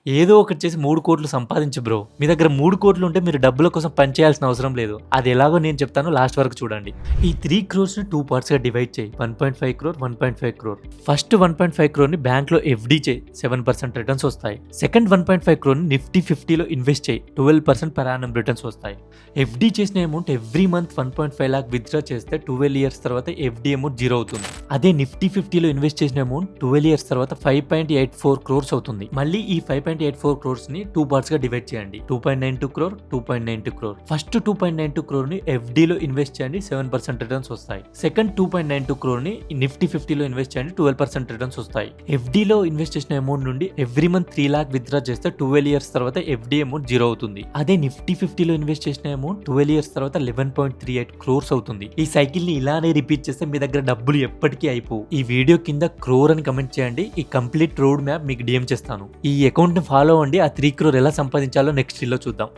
ఏదో ఒకటి చేసి 3,00,00,000 సంపాదించు బ్రో. మీ దగ్గర 3,00,00,000 ఉంటే మీరు డబ్బుల కోసం పని చేయాల్సిన అవసరం లేదు. అది ఎలాగో నేను చెప్తాను, లాస్ట్ వరకు చూడండి. ఈ 3 క్రోర్స్‌ని 2 పార్ట్స్‌గా డివైడ్ చేయి. 1.5 క్రోర్, 1.5 క్రోర్. ఫస్ట్ 1.5 క్రోర్‌ని బ్యాంక్‌లో ఎఫ్‌డి చేయి. 7% రిటర్న్స్ వస్తాయి. సెకండ్ 1.5 క్రోర్‌ని నిఫ్టీ 50లో ఇన్వెస్ట్ చేయి. 12% పర్ యానమ్ రిటర్న్స్ వస్తాయి. ఎఫ్‌డి చేసిన amount every month 1.5 lakh withdraw చేస్తే 12 ఇయర్స్ తర్వాత ఎఫ్‌డి అమౌంట్ 0 అవుతుంది. అదే నిఫ్టీ 50లో ఇన్వెస్ట్ చేసిన అమౌంట్ 12 ఇయర్స్ తర్వాత 5.84 క్రోర్స్ అవుతుంది. మళ్ళీ ఈ 5.84 క్రోర్స్ ని 2 పార్ట్స్ గా డివైడ్ చేయండి. 2.92 క్రోర్, 2.92 క్రోర్. ఫస్ట్ 2.92 క్రోర్ ని ఎఫ్‌డి లో ఇన్వెస్ట్ చేయండి. 7% రిటర్న్స్ వస్తాయి. సెకండ్ 2.92 క్రోర్ ని నిఫ్టీ 50లో ఇన్వెస్ట్ చేయండి. 12% రిటర్న్స్ వస్తాయి. ఎఫ్‌డి లో ఇన్వెస్ట్ చేసిన అమౌంట్ నుండి ఎవ్రీ మంత్ 3 లాక్ విత్‌డ్రా చేస్తే 12 ఇయర్స్ తర్వాత ఎఫ్‌డి అమౌంట్ 0 అవుతుంది. అదే నిఫ్టీ 50లో ఇన్వెస్ట్ చేసిన అమౌంట్ 12 ఇయర్స్ తర్వాత 11.38 క్రోర్స్ అవుతుంది. ఈ సైకిల్ ని ఇలానే రిపీట్ చేస్తే మీ దగ్గర డబ్బులు ఎప్పటికీ అయిపోవు. ఈ వీడియో కింద క్రోర్ అని కమెంట్ చేయండి. ఈ కంప్లీట్ రోడ్ మ్యాప్ మీకు డిఎం చేస్తాను. ఈ అకౌంట్ ని ఫాలో అవ్వండి. ఆ 3 క్రోర్ ఎలా సంపాదించాలో నెక్స్ట్ వీడియోలో చూద్దాం.